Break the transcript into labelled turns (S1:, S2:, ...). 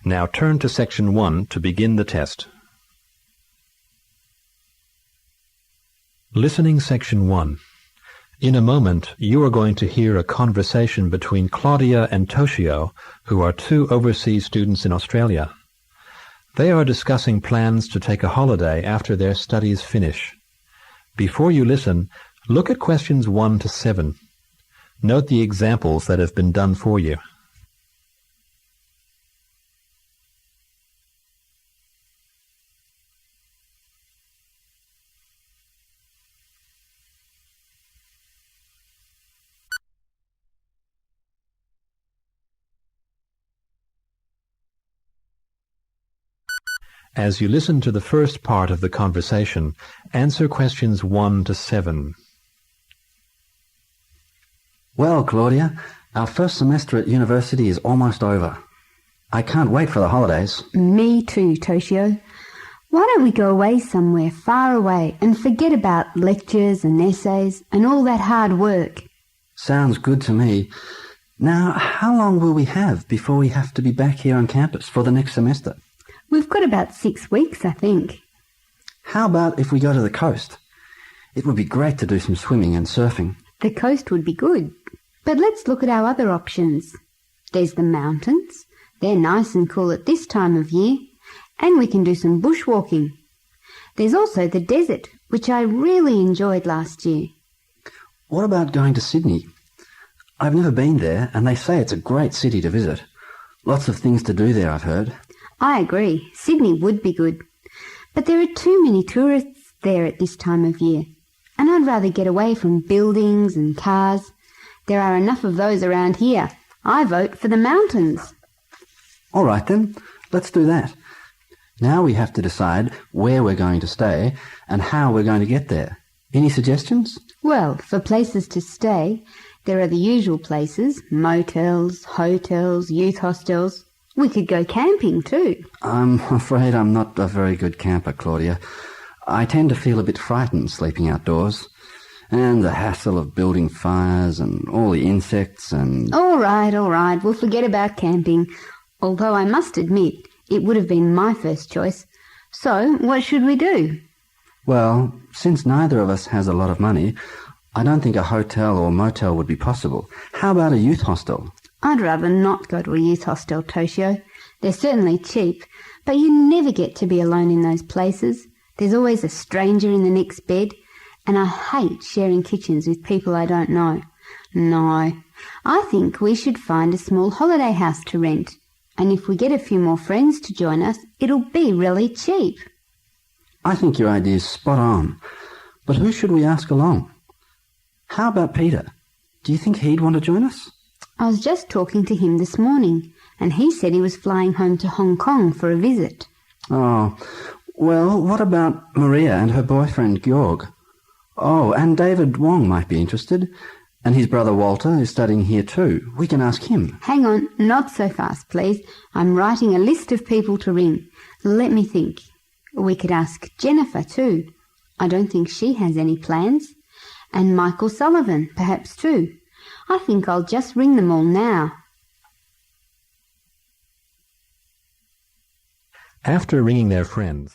S1: Now turn to Section 1 to begin the test. Listening Section 1. In a moment, you are going to hear a conversation between Claudia and Toshio, who are two overseas students in Australia. They are discussing plans to take a holiday after their studies finish. Before you listen, look at questions 1 to 7. Note the examples that have been done for you. As you listen to the first part of the conversation, answer questions 1 to 7.
S2: Well, Claudia, our first semester at university is almost over. I can't wait for the holidays.
S3: Me too, Toshio. Why don't we go away somewhere far away and forget about lectures and essays and all that hard work?
S2: Sounds good to me. Now, how long will we have before we have to be back here on campus for the next semester?
S3: We've got about 6 weeks, I think.
S2: How about if we go to the coast? It would be great to do some swimming and surfing.
S3: The coast would be good. But let's look at our other options. There's the mountains. They're nice and cool at this time of year. And we can do some bushwalking. There's also the desert, which I really enjoyed last year.
S2: What about going to Sydney? I've never been there, and they say it's a great city to visit. Lots of things to do there, I've heard.
S3: I agree. Sydney would be good. But there are too many tourists there at this time of year. And I'd rather get away from buildings and cars. There are enough of those around here. I vote for the mountains.
S2: All right then, let's do that. Now we have to decide where we're going to stay and how we're going to get there. Any suggestions?
S3: Well, for places to stay, there are the usual places, motels, hotels, youth hostels. We could go camping too.
S2: I'm afraid I'm not a very good camper, Claudia. I tend to feel a bit frightened sleeping outdoors. And the hassle of building fires and all the insects and...
S3: All right. We'll forget about camping. Although I must admit, it would have been my first choice. So, what should we do?
S2: Well, since neither of us has a lot of money, I don't think a hotel or motel would be possible. How about a youth hostel?
S3: I'd rather not go to a youth hostel, Toshio. They're certainly cheap, but you never get to be alone in those places. There's always a stranger in the next bed, and I hate sharing kitchens with people I don't know. No, I think we should find a small holiday house to rent, and if we get a few more friends to join us, it'll be really cheap.
S2: I think your idea's spot on, but who should we ask along? How about Peter? Do you think he'd want to join us?
S3: I was just talking to him this morning, and he said he was flying home to Hong Kong for a visit.
S2: Oh, well, what about Maria and her boyfriend, Georg? Oh, and David Wong might be interested, and his brother Walter is studying here too. We can ask him.
S3: Hang on, not so fast, please. I'm writing a list of people to ring. Let me think. We could ask Jennifer too. I don't think she has any plans. And Michael Sullivan, perhaps too. I think I'll just ring them all now.
S1: After ringing their friends,